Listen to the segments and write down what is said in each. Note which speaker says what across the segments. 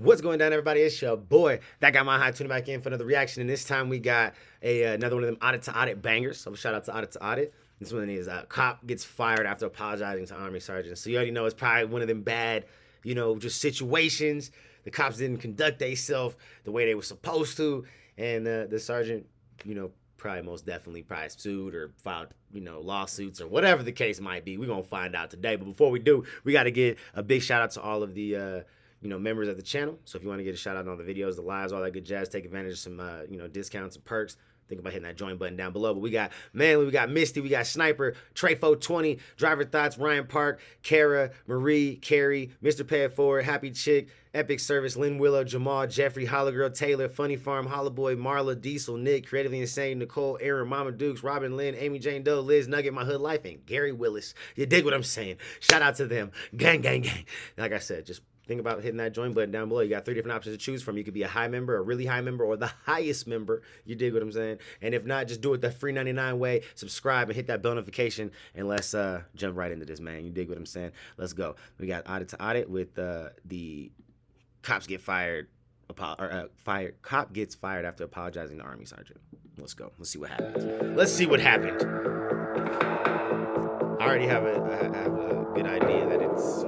Speaker 1: What's going down, everybody? It's your boy, That Guy Mile High, tuning back in for another reaction. And this time we got another one of them audit to audit bangers. So shout out to audit to audit. This one is cop gets fired after apologizing to Army Sergeant. So you already know it's probably one of them bad, just situations. The cops didn't conduct themselves the way they were supposed to, and the sergeant, probably most definitely probably sued or filed, lawsuits or whatever the case might be. We're gonna find out today. But before we do, we got to give a big shout out to all of the members of the channel. So if you want to get a shout out on the videos, the lives, all that good jazz, take advantage of some discounts and perks. Think about hitting that join button down below. But we got Manly, we got Misty, we got Sniper, Treyfo20, Driver Thoughts, Ryan Park, Kara, Marie, Carrie, Mr. Pay It Forward, Happy Chick, Epic Service, Lynn Willow, Jamal, Jeffrey, Hollagirl, Taylor, Funny Farm, Hollaboy, Marla, Diesel, Nick, Creatively Insane, Nicole, Aaron, Mama Dukes, Robin, Lynn, Amy Jane Doe, Liz, Nugget, My Hood Life, and Gary Willis. You dig what I'm saying? Shout out to them. Gang, gang, gang. Like I said, just think about hitting that join button down below. You got 3 different options to choose from. You could be a high member, a really high member, or the highest member. You dig what I'm saying? And if not, just do it the free 99 way. Subscribe and hit that bell notification. And let's jump right into this, man. You dig what I'm saying? Let's go. We got audit to audit with the cops get fired. Cop gets fired after apologizing to Army Sergeant. Let's go. Let's see what happens. Let's see what happened. I already have a good idea that it's...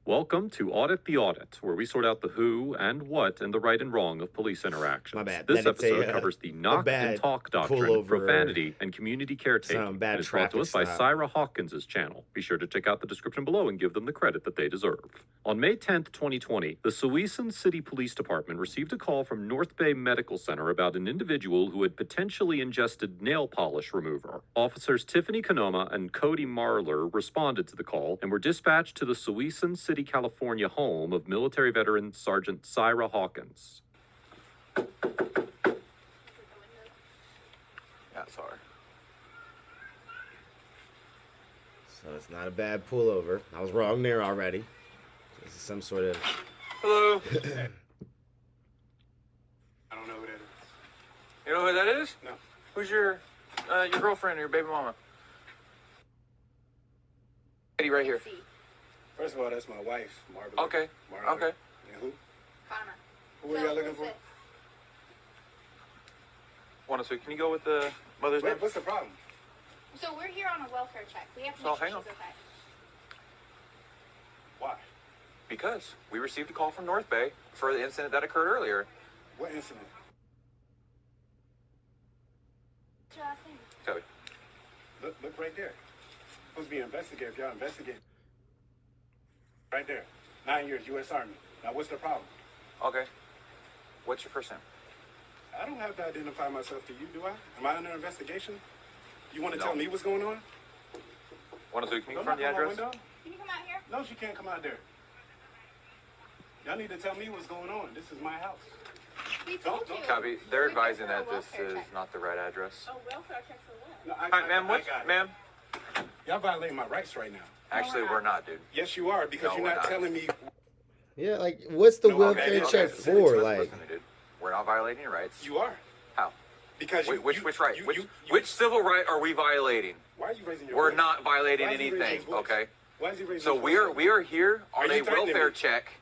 Speaker 2: Welcome to Audit the Audit, where we sort out the who and what and the right and wrong of police interactions.
Speaker 1: My bad.
Speaker 2: This episode covers the knock and talk doctrine, profanity, and community caretaking.
Speaker 1: Bad
Speaker 2: it's brought to us by Syra Hawkins' channel. Be sure to check out the description below and give them the credit that they deserve. On May 10th, 2020, the Suisun City Police Department received a call from North Bay Medical Center about an individual who had potentially ingested nail polish remover. Officers Tiffany Kanoma and Cody Marler responded to the call and were dispatched to the Suisun City, California home of military veteran Sergeant Syra Hawkins.
Speaker 3: Yeah, sorry.
Speaker 1: So it's not a bad pullover. I was wrong there already. This is some sort of...
Speaker 3: Hello. I don't know who that is. You know who that is?
Speaker 4: No.
Speaker 3: Who's your girlfriend or your baby mama? Lady right here.
Speaker 4: First of all, that's my wife, Marla.
Speaker 3: Okay.
Speaker 4: Marla.
Speaker 3: Okay.
Speaker 4: And who?
Speaker 5: Karma.
Speaker 4: Who are y'all looking for?
Speaker 3: So can you go with the mother's name?
Speaker 4: What's the problem?
Speaker 5: So we're here on a welfare check. We have to
Speaker 3: So
Speaker 5: make sure
Speaker 3: hang
Speaker 5: she's
Speaker 3: on.
Speaker 5: okay.
Speaker 4: Why?
Speaker 3: Because we received a call from North Bay for the incident that occurred earlier.
Speaker 4: What incident?
Speaker 5: What's your last name?
Speaker 3: Cody.
Speaker 4: Look right there. Supposed to be an investigator. If y'all investigate. Right there. 9 years, U.S. Army. Now, what's the problem?
Speaker 3: Okay. What's your first name?
Speaker 4: I don't have to identify myself to you, do I? Am I under investigation? You want to
Speaker 3: No.
Speaker 4: tell me what's going on?
Speaker 3: Can you
Speaker 4: Don't
Speaker 3: confirm the
Speaker 4: knock on my
Speaker 3: address?
Speaker 4: window.
Speaker 5: Can you come out here?
Speaker 4: No, she can't come out there. Y'all need to tell me what's going on. This is my house.
Speaker 5: We told
Speaker 4: Don't
Speaker 5: you.
Speaker 3: Copy. They're
Speaker 5: We're here
Speaker 3: advising
Speaker 5: for a
Speaker 3: that this
Speaker 5: welfare
Speaker 3: is
Speaker 5: check.
Speaker 3: not the right address.
Speaker 5: A welfare check for what?
Speaker 4: No,
Speaker 3: All right, ma'am.
Speaker 4: I got it.
Speaker 3: Ma'am?
Speaker 4: Y'all violating my rights right now.
Speaker 3: Actually,
Speaker 5: we're
Speaker 3: we're
Speaker 5: not.
Speaker 3: not, dude.
Speaker 4: Yes, you are, because
Speaker 3: No,
Speaker 4: you're
Speaker 3: we're
Speaker 4: not
Speaker 3: not.
Speaker 4: telling me.
Speaker 1: Yeah, like, what's the
Speaker 4: No,
Speaker 1: welfare
Speaker 4: okay,
Speaker 1: check
Speaker 4: okay.
Speaker 1: for?
Speaker 4: Listen,
Speaker 1: Like,
Speaker 3: Listen, dude. We're not violating your rights.
Speaker 4: You are.
Speaker 3: How?
Speaker 4: Because you,
Speaker 3: Which right?
Speaker 4: you-
Speaker 3: Which civil right are we violating?
Speaker 4: Why are you raising your
Speaker 3: We're
Speaker 4: voice?
Speaker 3: not violating
Speaker 4: Why is he raising
Speaker 3: anything,
Speaker 4: his voice?
Speaker 3: okay?
Speaker 4: Why is he raising
Speaker 3: So
Speaker 4: his
Speaker 3: we
Speaker 4: voice?
Speaker 3: are here on
Speaker 4: Are
Speaker 3: a
Speaker 4: you threatening
Speaker 3: welfare
Speaker 4: me?
Speaker 3: check.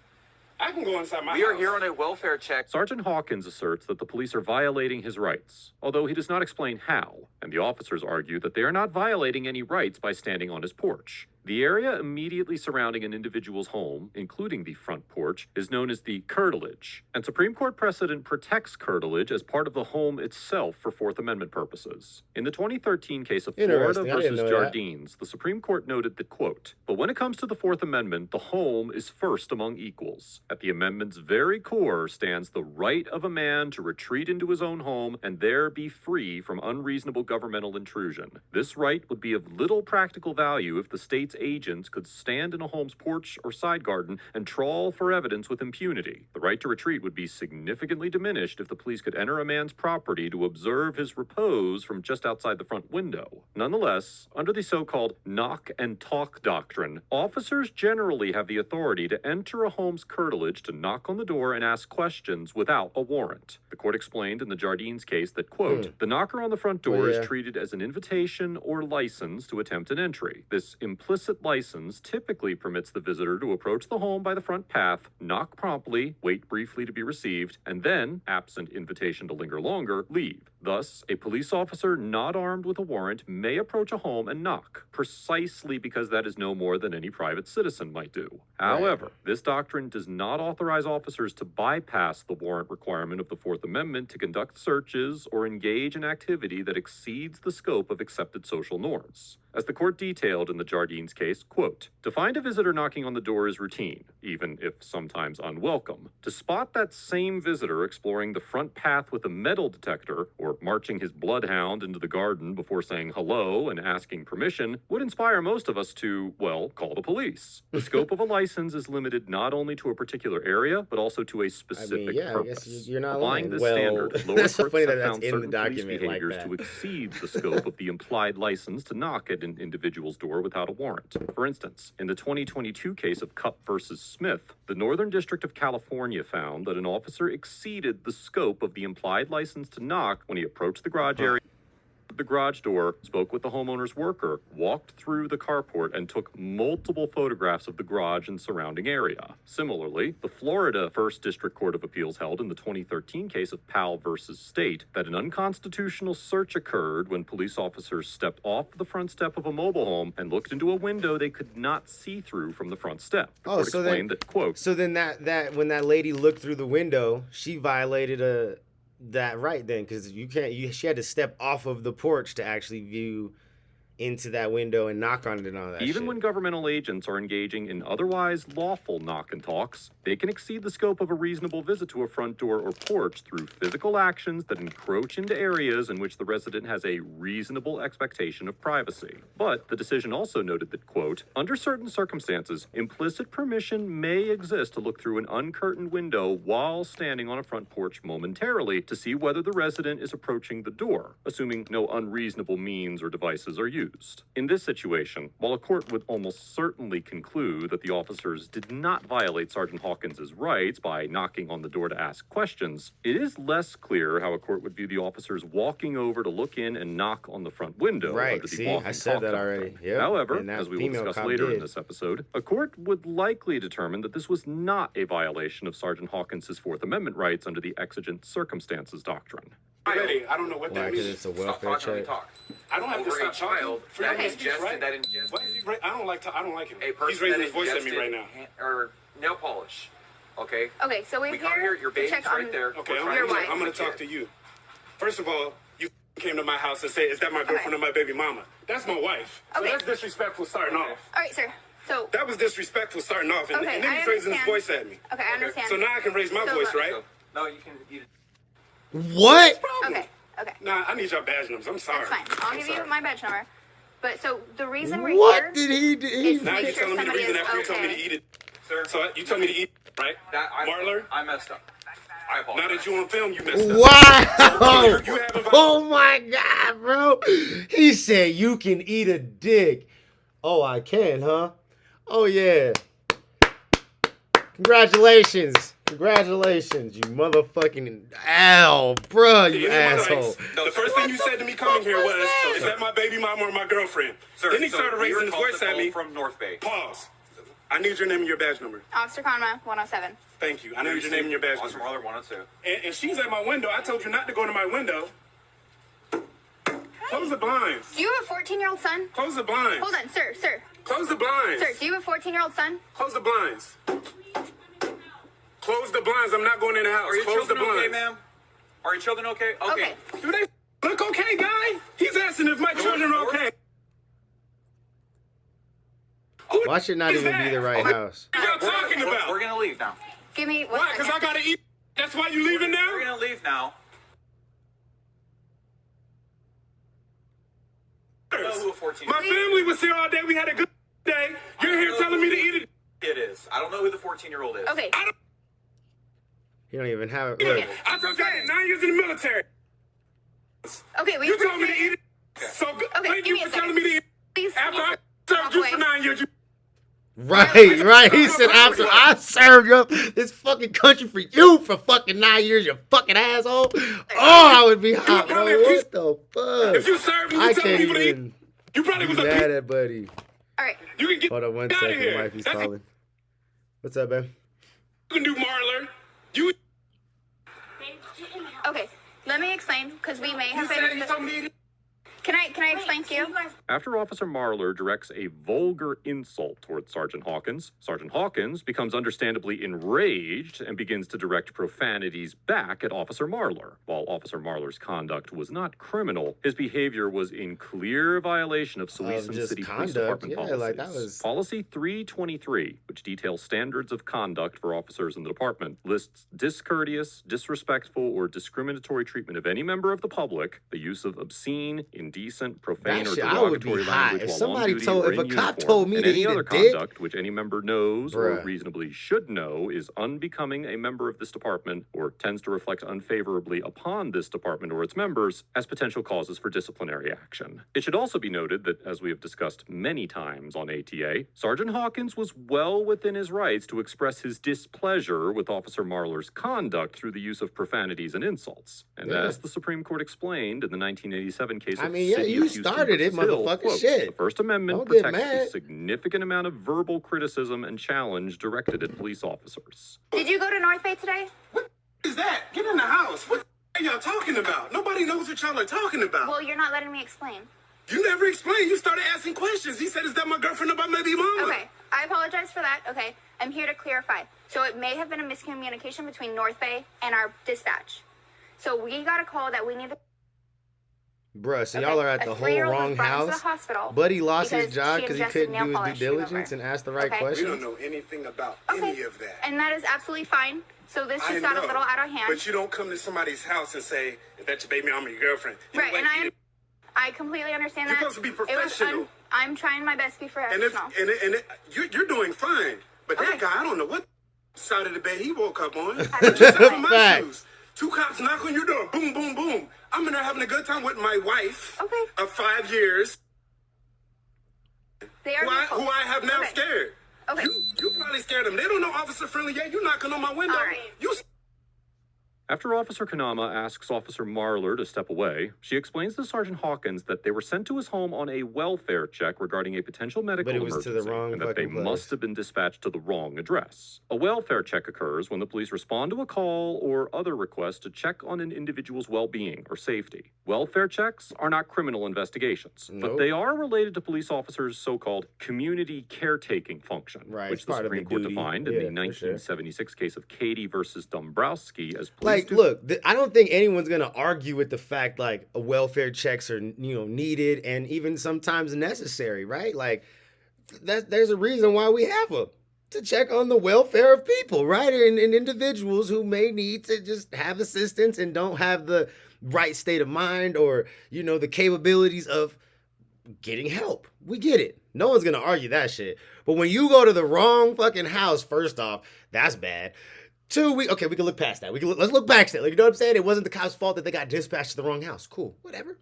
Speaker 4: I can go inside my
Speaker 3: We are
Speaker 4: house.
Speaker 3: here on a welfare check.
Speaker 2: Sergeant Hawkins asserts that the police are violating his rights, although he does not explain how, and the officers argue that they are not violating any rights by standing on his porch. The area immediately surrounding an individual's home, including the front porch, is known as the curtilage, and Supreme Court precedent protects curtilage as part of the home itself for Fourth Amendment purposes. In the 2013 case of Florida
Speaker 1: Interesting. I didn't
Speaker 2: versus
Speaker 1: know that.
Speaker 2: Jardines, the Supreme Court noted that, quote, "But when it comes to the Fourth Amendment, the home is first among equals. At the amendment's very core stands the right of a man to retreat into his own home and there be free from unreasonable governmental intrusion. This right would be of little practical value if the state's agents could stand in a home's porch or side garden and trawl for evidence with impunity. The right to retreat would be significantly diminished if the police could enter a man's property to observe his repose from just outside the front window. Nonetheless, under the so-called knock and talk doctrine, officers generally have the authority to enter a home's curtilage to knock on the door and ask questions without a warrant. The court explained in the Jardines case that, quote, "The knocker on the front door is treated as an invitation or license to attempt an entry. This implicit illicit license typically permits the visitor to approach the home by the front path, knock promptly, wait briefly to be received, and then, absent invitation to linger longer, leave. Thus, a police officer not armed with a warrant may approach a home and knock, precisely because that is no more than any private citizen might do. However, this doctrine does not authorize officers to bypass the warrant requirement of the Fourth Amendment to conduct searches or engage in activity that exceeds the scope of accepted social norms. As the court detailed in the Jardines case, quote, to find a visitor knocking on the door is routine, even if sometimes unwelcome. To spot that same visitor exploring the front path with a metal detector or marching his bloodhound into the garden before saying hello and asking permission would inspire most of us to, well, call the police. The scope of a license is limited not only to a particular area, but also to a specific purpose.
Speaker 1: I guess you're not
Speaker 2: Applying
Speaker 1: lying.
Speaker 2: this
Speaker 1: Well,
Speaker 2: standard, lower
Speaker 1: that's so
Speaker 2: courts
Speaker 1: funny that
Speaker 2: have
Speaker 1: that's
Speaker 2: found
Speaker 1: in the
Speaker 2: certain police
Speaker 1: document like
Speaker 2: behaviors
Speaker 1: that.
Speaker 2: to exceed the scope of the implied license to knock at an individual's door without a warrant. For instance, in the 2022 case of Cupp versus Smith, the Northern District of California found that an officer exceeded the scope of the implied license to knock when he approached the garage area, the garage door, spoke with the homeowner's worker, walked through the carport, and took multiple photographs of the garage and surrounding area. Similarly, the Florida First District Court of Appeals held in the 2013 case of Powell versus State that an unconstitutional search occurred when police officers stepped off the front step of a mobile home and looked into a window they could not see through from the front step. The court explained that, quote,
Speaker 1: so then that when that lady looked through the window, she violated that right then, because she had to step off of the porch to actually view into that window and knock on it and all that
Speaker 2: even
Speaker 1: shit.
Speaker 2: when governmental agents are engaging in otherwise lawful knock and talks, they can exceed the scope of a reasonable visit to a front door or porch through physical actions that encroach into areas in which the resident has a reasonable expectation of privacy. But the decision also noted that, quote, under certain circumstances, implicit permission may exist to look through an uncurtained window while standing on a front porch momentarily to see whether the resident is approaching the door, assuming no unreasonable means or devices are used. In this situation, while a court would almost certainly conclude that the officers did not violate Sergeant Hawkins's rights by knocking on the door to ask questions, it is less clear how a court would view the officers walking over to look in and knock on the front window.
Speaker 1: Right,
Speaker 2: Under the
Speaker 1: see,
Speaker 2: walk
Speaker 1: I
Speaker 2: and
Speaker 1: said
Speaker 2: talk
Speaker 1: that
Speaker 2: doctrine.
Speaker 1: already. Yep.
Speaker 2: However,
Speaker 1: And that
Speaker 2: as we will
Speaker 1: female
Speaker 2: discuss
Speaker 1: cop
Speaker 2: later in
Speaker 1: did.
Speaker 2: this episode, a court would likely determine that this was not a violation of Sergeant Hawkins's Fourth Amendment rights under the exigent circumstances doctrine.
Speaker 4: Ready. I don't know what
Speaker 1: Why?
Speaker 4: that
Speaker 1: Because
Speaker 4: means.
Speaker 1: it's a
Speaker 3: Stop
Speaker 1: welfare
Speaker 3: talking, let me
Speaker 1: check.
Speaker 3: talk.
Speaker 4: I don't have to
Speaker 3: Over a
Speaker 4: stop talking.
Speaker 3: child
Speaker 4: Freedom
Speaker 3: that
Speaker 4: of speech, right?
Speaker 3: ingested,
Speaker 4: What is he I don't like him.
Speaker 3: a person
Speaker 4: He's raising
Speaker 3: that
Speaker 4: his voice at me
Speaker 3: ingested
Speaker 4: right now.
Speaker 3: or nail polish. Okay?
Speaker 5: Okay, so we're
Speaker 3: We come here, your
Speaker 5: to
Speaker 3: baby's
Speaker 5: check
Speaker 3: right
Speaker 5: on...
Speaker 3: there.
Speaker 4: Okay,
Speaker 3: We're trying
Speaker 5: wife.
Speaker 4: I'm gonna
Speaker 3: the
Speaker 4: talk
Speaker 3: kid.
Speaker 4: to you. First of all, you came to my house and said, "Is that my girlfriend or my baby mama?" That's my wife. So
Speaker 5: Okay.
Speaker 4: that's disrespectful starting off.
Speaker 5: All right, sir. So,
Speaker 4: That was disrespectful starting off, and,
Speaker 5: Okay,
Speaker 4: and then
Speaker 5: I
Speaker 4: he's raising his
Speaker 5: understand.
Speaker 4: voice at me.
Speaker 5: okay, I understand.
Speaker 4: So now I can raise my
Speaker 5: So,
Speaker 4: voice, right?
Speaker 3: So, no, you can.
Speaker 1: What?
Speaker 5: Okay, okay.
Speaker 4: Nah, I need your badge numbers. I'm sorry.
Speaker 5: That's fine. I'll
Speaker 4: I'm
Speaker 5: give you
Speaker 4: sorry.
Speaker 5: my badge number. But so the reason we're
Speaker 1: What
Speaker 5: here
Speaker 1: did he do?
Speaker 5: is
Speaker 4: Now
Speaker 5: make
Speaker 4: you're
Speaker 5: sure
Speaker 4: telling me the
Speaker 5: somebody
Speaker 4: reason
Speaker 5: is
Speaker 4: after you told me to
Speaker 5: okay.
Speaker 4: eat it.
Speaker 3: Sir,
Speaker 4: So you told me to eat it, right? Marler?
Speaker 3: I messed up. I apologize.
Speaker 4: Now that you on film, you messed up.
Speaker 1: Wow!
Speaker 4: You haven't-
Speaker 1: Oh my God, bro! He said you can eat a dick. Oh, I can, huh? Oh yeah! Congratulations! Congratulations, you motherfucking ow, bro, you asshole!
Speaker 4: The first thing you said to me coming here was, "Is that my baby mama or my girlfriend?"
Speaker 3: Sir,
Speaker 4: Then he
Speaker 3: so
Speaker 4: started
Speaker 3: we were
Speaker 4: raising his
Speaker 3: called
Speaker 4: voice
Speaker 3: to
Speaker 4: at
Speaker 3: call
Speaker 4: me.
Speaker 3: from North Bay.
Speaker 4: Pause. I need your name and your badge number.
Speaker 5: Officer Conma 107.
Speaker 4: Thank you. I need your name and your badge
Speaker 3: Officer
Speaker 4: number.
Speaker 3: Marler 102.
Speaker 4: And she's at my window. I told you not to go to my window. Close the blinds.
Speaker 5: Do you have a 14-year-old son?
Speaker 4: Close the blinds.
Speaker 5: Hold on, sir.
Speaker 4: Close the blinds.
Speaker 5: Sir, do you have a 14-year-old son?
Speaker 4: Close the blinds. Close the blinds. I'm not going in the house.
Speaker 3: Are your
Speaker 4: Close the
Speaker 3: children okay,
Speaker 4: blinds.
Speaker 3: ma'am? Are your children okay?
Speaker 5: Okay.
Speaker 4: Do they look okay, guy? He's asking if my children are okay.
Speaker 1: Why should not even be the right house?
Speaker 4: What are y'all talking about?
Speaker 3: We're going to leave now.
Speaker 5: Give me one
Speaker 4: Why? Because I
Speaker 5: second.
Speaker 4: gotta eat. That's why you leaving now?
Speaker 3: We're going to leave now. I don't know who a 14
Speaker 4: My family was here all day. We had a good day. You're here telling me to eat it.
Speaker 3: it is. I don't know who the 14-year-old is.
Speaker 5: Okay.
Speaker 1: You don't even have it. Look,
Speaker 4: I told you I did 9 years in the military.
Speaker 5: Okay, we
Speaker 4: You told me to
Speaker 5: appreciate
Speaker 4: eat it. So
Speaker 5: Okay,
Speaker 4: thank
Speaker 5: give
Speaker 4: you
Speaker 5: me a
Speaker 4: for telling
Speaker 5: second.
Speaker 4: me to eat it.
Speaker 5: Please.
Speaker 4: After I served you for 9 years, you
Speaker 1: right. He said after I served up this fucking country for you for fucking 9 years, you fucking asshole. Oh, I would be hot, bro. What the fuck?
Speaker 4: if you served me,
Speaker 1: I
Speaker 4: you telling
Speaker 1: can't
Speaker 4: people to eat.
Speaker 1: even
Speaker 4: You probably
Speaker 1: be
Speaker 4: was a
Speaker 1: mad at buddy.
Speaker 5: All right.
Speaker 4: You can get
Speaker 1: Hold on one
Speaker 4: out of
Speaker 1: second,
Speaker 4: here.
Speaker 1: wifey's
Speaker 4: That's
Speaker 1: calling. What's up, babe?
Speaker 4: you can do, Marler. You
Speaker 5: Okay. Let me explain because we may have
Speaker 4: said
Speaker 5: been.
Speaker 4: you told me.
Speaker 5: Can I explain to you?
Speaker 2: After Officer Marler directs a vulgar insult towards Sergeant Hawkins becomes understandably enraged and begins to direct profanities back at Officer Marler. While Officer Marler's conduct was not criminal, his behavior was in clear violation of Salem
Speaker 1: just
Speaker 2: City Police
Speaker 1: conduct,
Speaker 2: Department
Speaker 1: yeah,
Speaker 2: policies.
Speaker 1: like that was-
Speaker 2: Policy 323, which details standards of conduct for officers in the department, lists discourteous, disrespectful, or discriminatory treatment of any member of the public, the use of obscene, indecent, profane,
Speaker 1: That
Speaker 2: or
Speaker 1: shit, I would be
Speaker 2: derogatory
Speaker 1: hot.
Speaker 2: language
Speaker 1: If
Speaker 2: while
Speaker 1: somebody
Speaker 2: on duty
Speaker 1: told-
Speaker 2: or
Speaker 1: if a
Speaker 2: in
Speaker 1: cop
Speaker 2: uniform,
Speaker 1: told me
Speaker 2: and
Speaker 1: to
Speaker 2: any
Speaker 1: eat a
Speaker 2: other
Speaker 1: dick,
Speaker 2: conduct which any member knows or
Speaker 1: bruh.
Speaker 2: reasonably should know is unbecoming a member of this department or tends to reflect unfavorably upon this department or its members as potential causes for disciplinary action. It should also be noted that, as we have discussed many times on ATA, Sergeant Hawkins was well within his rights to express his displeasure with Officer Marler's conduct through the use of profanities and insults. And
Speaker 1: Yeah.
Speaker 2: as the Supreme Court explained in the 1987 case
Speaker 1: I
Speaker 2: of
Speaker 1: mean, yeah,
Speaker 2: City
Speaker 1: you
Speaker 2: of Houston
Speaker 1: started it,
Speaker 2: versus Hill,
Speaker 1: motherfucker.
Speaker 2: quote,
Speaker 1: Shit.
Speaker 2: "The First Amendment
Speaker 1: Don't get
Speaker 2: protects
Speaker 1: mad.
Speaker 2: a significant amount of verbal criticism and challenge directed at police officers."
Speaker 5: Did you go to North Bay today?
Speaker 4: What is that? Get in the house. What are y'all talking about? Nobody knows what y'all are talking about.
Speaker 5: Well, you're not letting me explain.
Speaker 4: You never explained. You started asking questions. He said, "Is that my girlfriend or my baby mama?"
Speaker 5: Okay. I apologize for that. Okay. I'm here to clarify. So it may have been a miscommunication between North Bay and our dispatch. So we got a call that we need to.
Speaker 1: Bruh, so
Speaker 5: Okay,
Speaker 1: y'all are at
Speaker 5: a
Speaker 1: the whole
Speaker 5: 3-year-old was
Speaker 1: wrong
Speaker 5: brought into
Speaker 1: house.
Speaker 5: the hospital
Speaker 1: Buddy lost his
Speaker 5: because
Speaker 1: job
Speaker 5: she
Speaker 1: because he
Speaker 5: ingested
Speaker 1: couldn't
Speaker 5: nail
Speaker 1: do his due
Speaker 5: polish
Speaker 1: diligence
Speaker 5: remover.
Speaker 1: and ask the right
Speaker 5: Okay.
Speaker 4: We
Speaker 1: questions.
Speaker 4: don't know anything about
Speaker 5: Okay.
Speaker 4: any of that.
Speaker 5: And that is absolutely fine. So this
Speaker 4: I
Speaker 5: just got a
Speaker 4: know,
Speaker 5: little out of hand.
Speaker 4: But you don't come to somebody's house and say, "If that's your baby mama, your girlfriend." You
Speaker 5: Right,
Speaker 4: wait,
Speaker 5: and
Speaker 4: you-
Speaker 5: I completely understand
Speaker 4: You're
Speaker 5: that.
Speaker 4: supposed to be
Speaker 5: It was
Speaker 4: professional.
Speaker 5: I'm trying my best to be
Speaker 4: And if
Speaker 5: professional.
Speaker 4: you're doing fine, but
Speaker 5: Okay.
Speaker 4: that guy, I don't know what side of the bed he woke up on.
Speaker 5: Fact.
Speaker 4: But you sat on my
Speaker 1: Fact.
Speaker 4: shoes. 2 cops knock on your door, boom, boom, boom. I'm in there having a good time with my wife
Speaker 5: Okay.
Speaker 4: of 5 years,
Speaker 5: They are
Speaker 4: who I have now
Speaker 5: Okay.
Speaker 4: scared.
Speaker 5: Okay.
Speaker 4: You probably scared them. They don't know Officer Friendly yet. You knocking on my window.
Speaker 5: All right.
Speaker 4: You
Speaker 2: After Officer Kanama asks Officer Marler to step away, she explains to Sergeant Hawkins that they were sent to his home on a welfare check regarding a potential medical
Speaker 1: But it was to
Speaker 2: emergency,
Speaker 1: the wrong
Speaker 2: and that they
Speaker 1: fucking place.
Speaker 2: must have been dispatched to the wrong address. A welfare check occurs when the police respond to a call or other request to check on an individual's well-being or safety. Welfare checks are not criminal investigations, but
Speaker 1: Nope.
Speaker 2: they are related to police officers' so-called community caretaking function,
Speaker 1: Right,
Speaker 2: which
Speaker 1: it's
Speaker 2: the
Speaker 1: part of
Speaker 2: Supreme
Speaker 1: the
Speaker 2: Court
Speaker 1: duty.
Speaker 2: defined
Speaker 1: Yeah,
Speaker 2: in the
Speaker 1: for sure.
Speaker 2: 1976 case of Katie versus Dombrowski as police
Speaker 1: Like, look, I don't think anyone's gonna argue with the fact like welfare checks are needed and even sometimes necessary, right? Like, there's a reason why we have them to check on the welfare of people, right? And individuals who may need to just have assistance and don't have the right state of mind or the capabilities of getting help. We get it. No one's gonna argue that shit. But when you go to the wrong fucking house, first off, that's bad. 2, we can look past that. Let's look back to that. Like, you know what I'm saying? It wasn't the cop's fault that they got dispatched to the wrong house. Cool, whatever.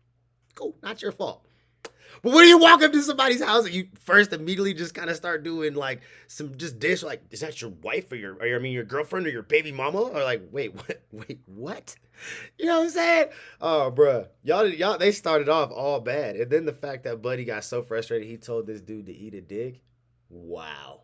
Speaker 1: Cool, not your fault. But when you walk up to somebody's house and you first immediately just kind of start doing like some just dish, like, is that your wife or your girlfriend or your baby mama? Or like, wait, what? You know what I'm saying? Oh, bruh. Y'all, they started off all bad. And then the fact that Buddy got so frustrated, he told this dude to eat a dick. Wow.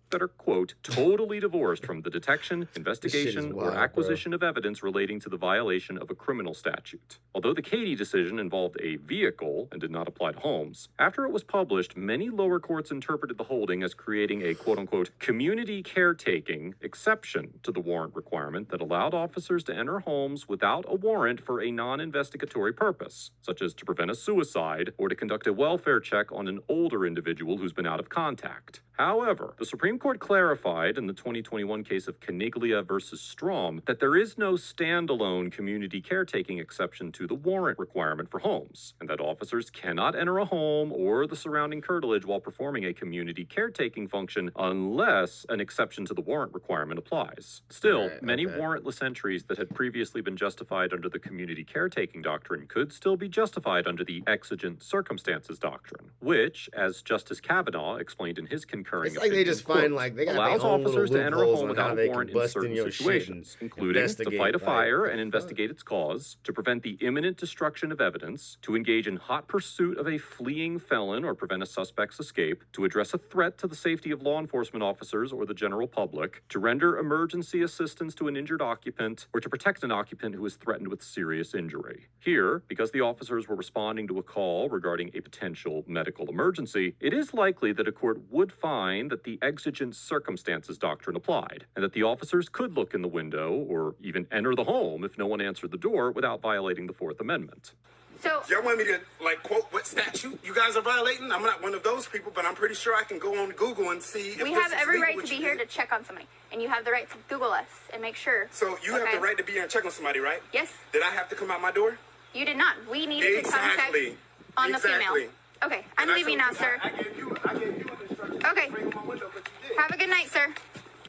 Speaker 2: that are, quote, totally divorced from the detection, investigation,
Speaker 1: wild,
Speaker 2: or acquisition of evidence relating to the violation of a criminal statute. Although the Katie decision involved a vehicle and did not apply to homes, after it was published, many lower courts interpreted the holding as creating a, quote-unquote, community caretaking exception to the warrant requirement that allowed officers to enter homes without a warrant for a non-investigatory purpose, such as to prevent a suicide or to conduct a welfare check on an older individual who's been out of contact. However, the Supreme Court clarified in the 2021 case of Caniglia versus Strom that there is no standalone community caretaking exception to the warrant requirement for homes, and that officers cannot enter a home or the surrounding curtilage while performing a community caretaking function unless an exception to the warrant requirement applies. Still, many warrantless entries that had previously been justified under the community caretaking doctrine could still be justified under the exigent circumstances doctrine, which, as Justice Kavanaugh explained in his concurrence concurring
Speaker 1: It's like they just
Speaker 2: opinion,
Speaker 1: find,
Speaker 2: quote,
Speaker 1: like, they got their
Speaker 2: allows
Speaker 1: own little
Speaker 2: officers to enter a
Speaker 1: loopholes
Speaker 2: home
Speaker 1: on how
Speaker 2: without a
Speaker 1: they can
Speaker 2: warrant in
Speaker 1: bust in
Speaker 2: certain
Speaker 1: your shit
Speaker 2: situations,
Speaker 1: and
Speaker 2: including to
Speaker 1: investigate,
Speaker 2: fight a
Speaker 1: like,
Speaker 2: fire
Speaker 1: what
Speaker 2: and
Speaker 1: the
Speaker 2: investigate its cause, to prevent the imminent destruction of evidence, to engage in hot pursuit of a fleeing felon or prevent a suspect's escape, to address a threat to the safety of law enforcement officers or the general public, to render emergency assistance to an injured occupant, or to protect an occupant who is threatened with serious injury. Here, because the officers were responding to a call regarding a potential medical emergency, it is likely that a court would find that the exigent circumstances doctrine applied, and that the officers could look in the window or even enter the home if no one answered the door without violating the Fourth Amendment.
Speaker 5: So
Speaker 4: Y'all want me to, like, quote what statute you guys are violating? I'm not one of those people, but I'm pretty sure I can go on Google and see if
Speaker 5: we
Speaker 4: this
Speaker 5: have
Speaker 4: is
Speaker 5: every
Speaker 4: legal
Speaker 5: right
Speaker 4: what
Speaker 5: to be
Speaker 4: you
Speaker 5: here
Speaker 4: did.
Speaker 5: to check on somebody, and you have the right to Google us and make sure.
Speaker 4: So you have
Speaker 5: Okay.
Speaker 4: the right to be here and check on somebody, right?
Speaker 5: Yes,
Speaker 4: Did I have to come out my door?
Speaker 5: you did not. We needed to come check
Speaker 4: Exactly.
Speaker 5: on the
Speaker 4: Exactly.
Speaker 5: female. Okay, I'm
Speaker 4: And I
Speaker 5: leaving
Speaker 4: told
Speaker 5: now,
Speaker 4: you-
Speaker 5: sir.
Speaker 4: I gave you an instruction
Speaker 5: Okay.
Speaker 4: to bring on my window, but you did.
Speaker 5: Have a good night, sir.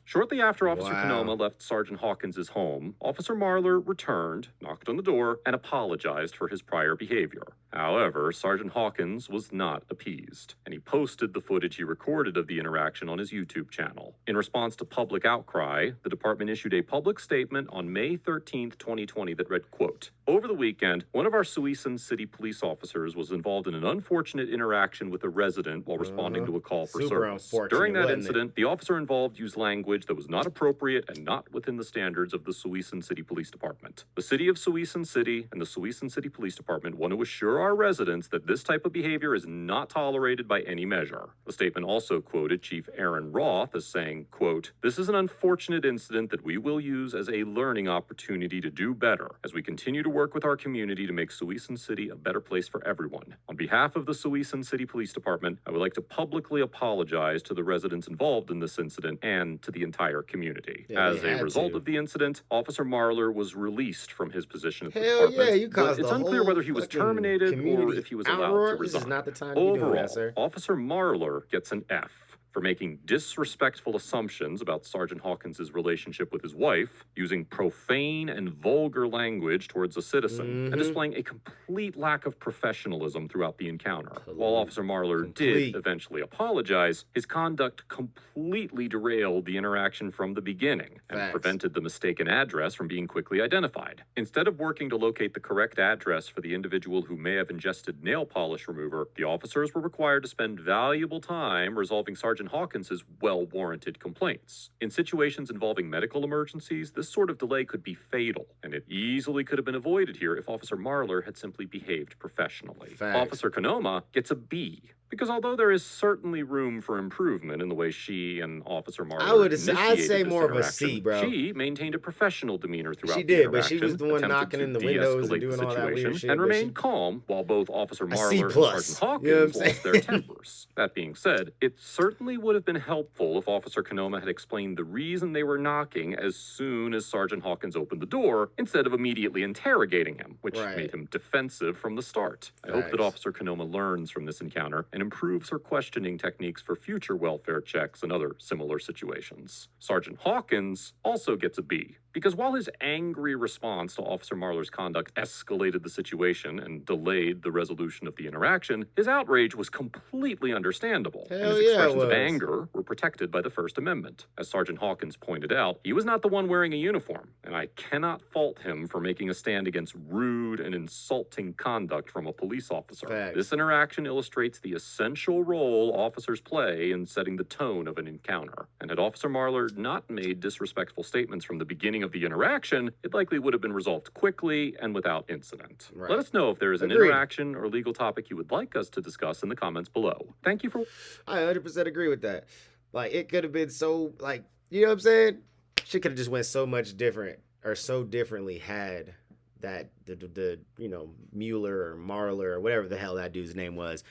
Speaker 2: Shortly after Officer
Speaker 1: Wow.
Speaker 2: Canoma left Sergeant Hawkins' home, Officer Marler returned, knocked on the door, and apologized for his prior behavior. However, Sergeant Hawkins was not appeased, and he posted the footage he recorded of the interaction on his YouTube channel. In response to public outcry, the department issued a public statement on May 13th, 2020 that read, quote, "Over the weekend, one of our Suisun City police officers was involved in an unfortunate interaction with a resident while responding to a call for
Speaker 1: Super
Speaker 2: service.
Speaker 1: unfortunate,
Speaker 2: During that
Speaker 1: wasn't it?
Speaker 2: incident, the officer involved used language that was not appropriate and not within the standards of the Suisun City Police Department. The City of Suisun City and the Suisun City Police Department want to assure our residents that this type of behavior is not tolerated by any measure." The statement also quoted Chief Aaron Roth as saying, quote, "This is an unfortunate incident that we will use as a learning opportunity to do better as we continue to work with our community to make Suisun City a better place for everyone. On behalf of the Suisun City Police Department, I would like to publicly apologize to the residents involved in this incident and to the entire community."
Speaker 1: Yeah,
Speaker 2: As
Speaker 1: they
Speaker 2: a
Speaker 1: had
Speaker 2: result
Speaker 1: to.
Speaker 2: of the incident, Officer Marler was released from his position at the
Speaker 1: Hell
Speaker 2: department.
Speaker 1: yeah, you
Speaker 2: but
Speaker 1: caused
Speaker 2: it's
Speaker 1: the
Speaker 2: unclear
Speaker 1: whole
Speaker 2: whether he was
Speaker 1: fucking
Speaker 2: terminated or
Speaker 1: community
Speaker 2: if he was allowed
Speaker 1: outroar.
Speaker 2: to
Speaker 1: This
Speaker 2: resign.
Speaker 1: is not the time to be doing
Speaker 2: Overall,
Speaker 1: that, sir.
Speaker 2: Officer Marler gets an F for making disrespectful assumptions about Sergeant Hawkins' relationship with his wife, using profane and vulgar language towards a citizen, and displaying a complete lack of professionalism throughout the encounter. While Officer Marler
Speaker 1: Complete.
Speaker 2: did eventually apologize, his conduct completely derailed the interaction from the beginning and
Speaker 1: Facts.
Speaker 2: prevented the mistaken address from being quickly identified. Instead of working to locate the correct address for the individual who may have ingested nail polish remover, the officers were required to spend valuable time resolving Sergeant Hawkins' well-warranted complaints. In situations involving medical emergencies, this sort of delay could be fatal, and it easily could have been avoided here if Officer Marler had simply behaved professionally.
Speaker 1: Facts.
Speaker 2: Officer Canoma gets a B, because although there is certainly room for improvement in the way she and Officer Marler
Speaker 1: I'd say
Speaker 2: initiated
Speaker 1: more
Speaker 2: this
Speaker 1: of a C,
Speaker 2: interaction,
Speaker 1: bro.
Speaker 2: she maintained a professional demeanor throughout
Speaker 1: She
Speaker 2: the
Speaker 1: did, but she was
Speaker 2: interaction,
Speaker 1: the one
Speaker 2: attempted
Speaker 1: knocking
Speaker 2: to
Speaker 1: in the windows and
Speaker 2: de-escalate
Speaker 1: doing
Speaker 2: the
Speaker 1: all that weird
Speaker 2: situation,
Speaker 1: shit,
Speaker 2: and
Speaker 1: but she-
Speaker 2: remained calm while both Officer
Speaker 1: A C
Speaker 2: Marler and
Speaker 1: plus.
Speaker 2: Sergeant Hawkins
Speaker 1: You know what I'm
Speaker 2: lost their
Speaker 1: saying?
Speaker 2: tempers. That being said, it certainly would have been helpful if Officer Canoma had explained the reason they were knocking as soon as Sergeant Hawkins opened the door, instead of immediately interrogating him, which
Speaker 1: Right.
Speaker 2: made him defensive from the start. I hope that
Speaker 1: Facts.
Speaker 2: Officer Canoma learns from this encounter and improves her questioning techniques for future welfare checks and other similar situations. Sergeant Hawkins also gets a B, because while his angry response to Officer Marler's conduct escalated the situation and delayed the resolution of the interaction, his outrage was completely understandable, and
Speaker 1: Hell
Speaker 2: his
Speaker 1: yeah, it
Speaker 2: expressions of
Speaker 1: was.
Speaker 2: anger were protected by the First Amendment. As Sergeant Hawkins pointed out, he was not the one wearing a uniform, and I cannot fault him for making a stand against rude and insulting conduct from a police officer.
Speaker 1: Facts.
Speaker 2: This interaction illustrates the essential role officers play in setting the tone of an encounter. And had Officer Marler not made disrespectful statements from the beginning of the interaction, it likely would have been resolved quickly and without incident.
Speaker 1: Right.
Speaker 2: Let us know if there is an
Speaker 1: Agreed.
Speaker 2: interaction or legal topic you would like us to discuss in the comments below. Thank you for
Speaker 1: I 100% agree with that. Like, it could have been so, like, you know what I'm saying? Shit could have just went so much different, or so differently had that the you know, Mueller or Marler or whatever the hell that dude's name was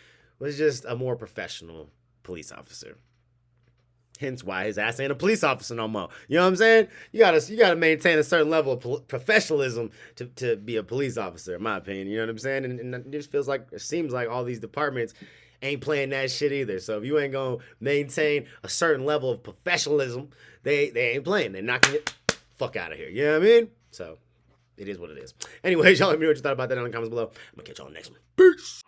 Speaker 1: just a more professional police officer. Hence why his ass ain't a police officer no more. You know what I'm saying? You gotta maintain a certain level of professionalism to be a police officer, in my opinion. You know what I'm saying? And it just seems like all these departments ain't playing that shit either. So if you ain't gonna maintain a certain level of professionalism, they ain't playing. They're knocking it fuck out of here. You know what I mean? So it is what it is. Anyways, y'all let me know what you thought about that in the comments below. I'm gonna catch y'all next one. Peace.